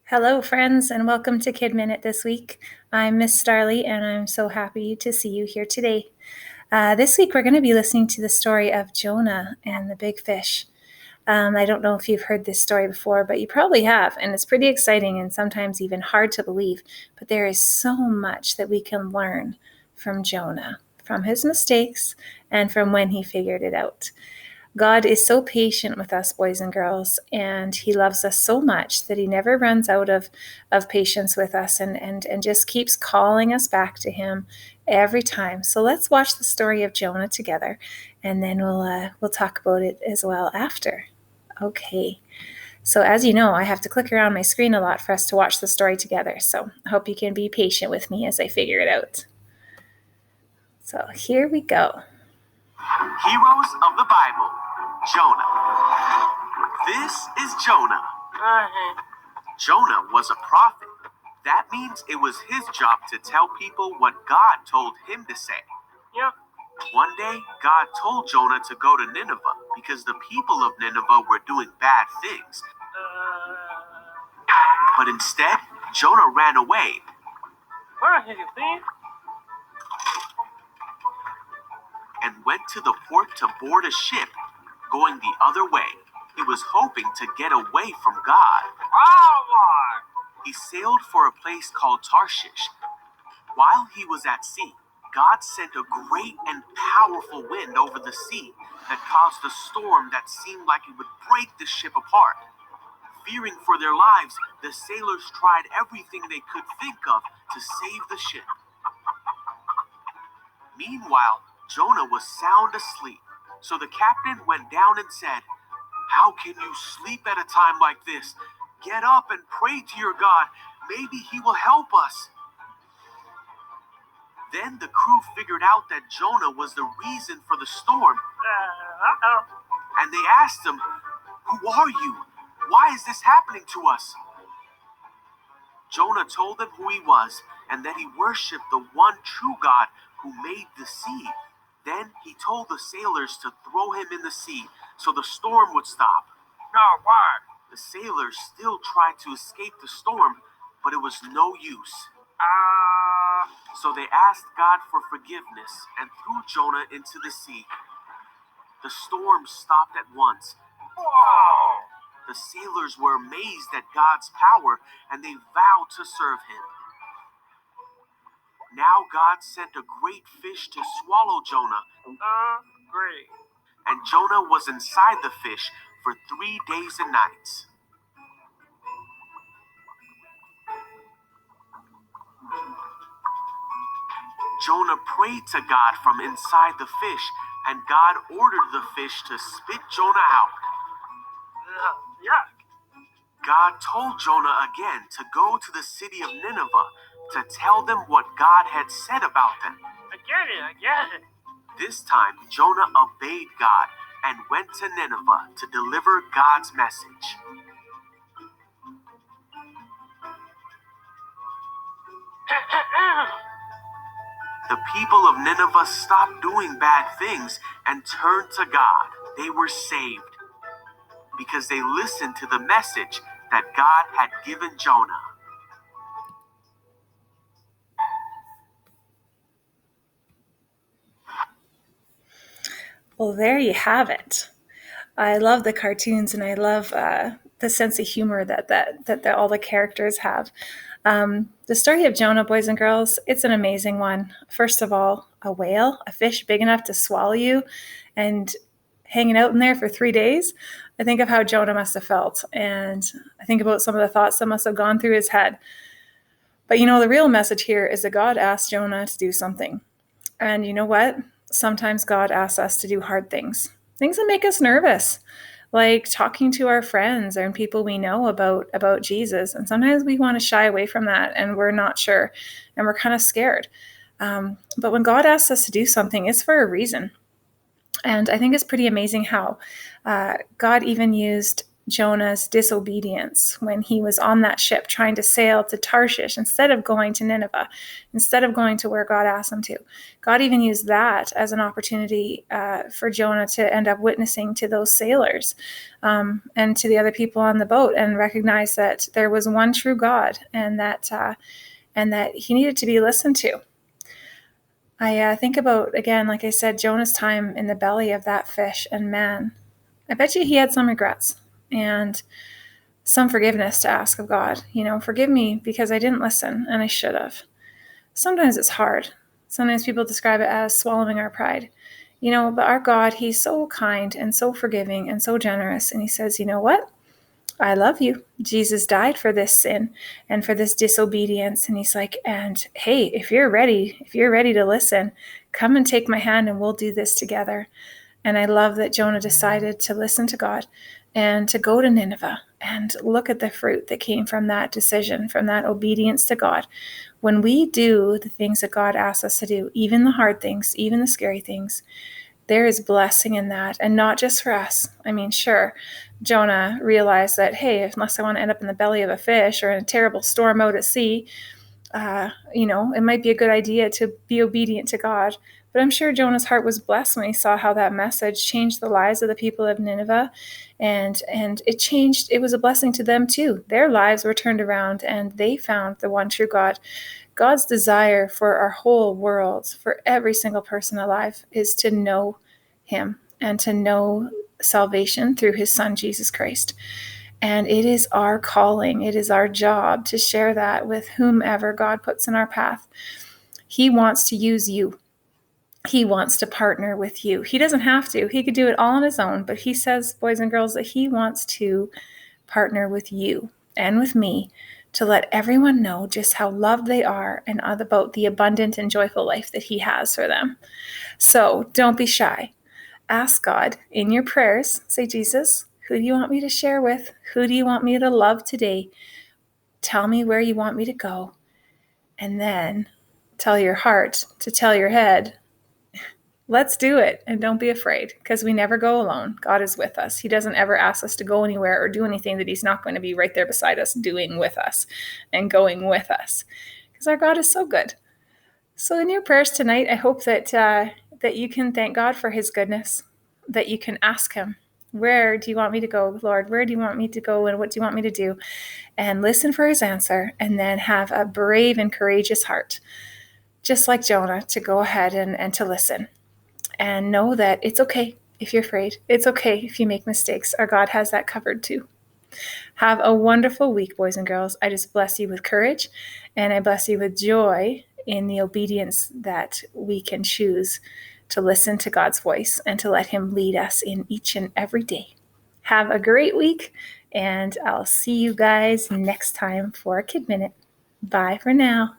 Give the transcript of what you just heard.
Hello, friends, and welcome to Kid Minute this week. I'm Miss Starleigh, and I'm so happy to see you here today. This week, we're going to be listening to the story of Jonah and the big fish. I don't know if you've heard this story before, but you probably have, and it's pretty exciting and sometimes even hard to believe. But there is so much that we can learn from Jonah, from his mistakes, and from when he figured it out. God is so patient with us, boys and girls, and He loves us so much that He never runs out of patience with us and just keeps calling us back to Him every time. So let's watch the story of Jonah together, and then we'll talk about it as well after. Okay. So as you know, I have to click around my screen a lot for us to watch the story together. So I hope you can be patient with me as I figure it out. So here we go. Heroes of the Bible, Jonah. This is Jonah. Jonah was a prophet. That means it was his job to tell people what God told him to say. Yep. One day, God told Jonah to go to Nineveh because the people of Nineveh were doing bad things. But instead, Jonah ran away. Where did you see? And went to the port to board a ship going the other way. He was hoping to get away from God. He sailed for a place called Tarshish. While he was at sea, God sent a great and powerful wind over the sea that caused a storm that seemed like it would break the ship apart. Fearing for their lives, the sailors tried everything they could think of to save the ship. Meanwhile, Jonah was sound asleep, so the captain went down and said, "How can you sleep at a time like this? Get up and pray to your God. Maybe he will help us." Then the crew figured out that Jonah was the reason for the storm, and they asked him, "Who are you? Why is this happening to us?" Jonah told them who he was and that he worshipped the one true God who made the sea. Then he told the sailors to throw him in the sea so the storm would stop. No, why? The sailors still tried to escape the storm, but it was no use. So they asked God for forgiveness and threw Jonah into the sea. The storm stopped at once. Whoa! The sailors were amazed at God's power and they vowed to serve him. Now God sent a great fish to swallow Jonah. Great. And Jonah was inside the fish for 3 days and nights. Jonah prayed to God from inside the fish, and God ordered the fish to spit Jonah out. Yuck. God told Jonah again to go to the city of Nineveh to tell them what God had said about them. I get it. This time, Jonah obeyed God and went to Nineveh to deliver God's message. The people of Nineveh stopped doing bad things and turned to God. They were saved because they listened to the message that God had given Jonah. Well, there you have it. I love the cartoons and I love the sense of humor that all the characters have. The story of Jonah, boys and girls, it's an amazing one. First of all, a whale, a fish big enough to swallow you, and hanging out in there for 3 days. I think of how Jonah must have felt, and I think about some of the thoughts that must have gone through his head. But the real message here is that God asked Jonah to do something. And you know what? Sometimes God asks us to do hard things that make us nervous, like talking to our friends and people we know about Jesus. And sometimes we want to shy away from that and we're not sure and we're kind of scared. But when God asks us to do something, it's for a reason. And I think it's pretty amazing how God even used Jonah's disobedience when he was on that ship trying to sail to Tarshish instead of going to Nineveh, instead of going to where God asked him to. God even used that as an opportunity for Jonah to end up witnessing to those sailors and to the other people on the boat, and recognize that there was one true God, and that he needed to be listened to. I think about, again, like I said, Jonah's time in the belly of that fish, and man, I bet you he had some regrets and some forgiveness to ask of God. Forgive me because I didn't listen and I should have. Sometimes it's hard. Sometimes people describe it as swallowing our pride. But our God, he's so kind and so forgiving and so generous. And he says, you know what? I love you. Jesus died for this sin and for this disobedience. And he's like, and hey, if you're ready to listen, come and take my hand and we'll do this together. And I love that Jonah decided to listen to God and to go to Nineveh, and look at the fruit that came from that decision, from that obedience to God. When we do the things that God asks us to do, even the hard things, even the scary things, there is blessing in that, and not just for us. I mean, sure, Jonah realized that, hey, unless I want to end up in the belly of a fish or in a terrible storm out at sea, it might be a good idea to be obedient to God. But I'm sure Jonah's heart was blessed when he saw how that message changed the lives of the people of Nineveh, and it was a blessing to them too. Their lives were turned around and they found the one true God. God's desire for our whole world, for every single person alive, is to know him and to know salvation through his son, Jesus Christ. And it is our calling, it is our job to share that with whomever God puts in our path. He wants to use you. He wants to partner with you. He doesn't have to. He could do it all on his own, but he says, boys and girls, that he wants to partner with you and with me to let everyone know just how loved they are and about the abundant and joyful life that he has for them. So don't be shy. Ask God in your prayers. Say, Jesus, who do you want me to share with? Who do you want me to love today? Tell me where you want me to go. And then tell your heart to tell your head, let's do it. And don't be afraid, because we never go alone. God is with us. He doesn't ever ask us to go anywhere or do anything that he's not going to be right there beside us, doing with us and going with us, because our God is so good. So in your prayers tonight, I hope that you can thank God for his goodness, that you can ask him, where do you want me to go, Lord? Where do you want me to go, and what do you want me to do? And listen for his answer, and then have a brave and courageous heart, just like Jonah, to go ahead and to listen. And know that it's okay if you're afraid. It's okay if you make mistakes. Our God has that covered too. Have a wonderful week, boys and girls. I just bless you with courage, and I bless you with joy in the obedience that we can choose to listen to God's voice and to let him lead us in each and every day. Have a great week, and I'll see you guys next time for a Kid Minute. Bye for now.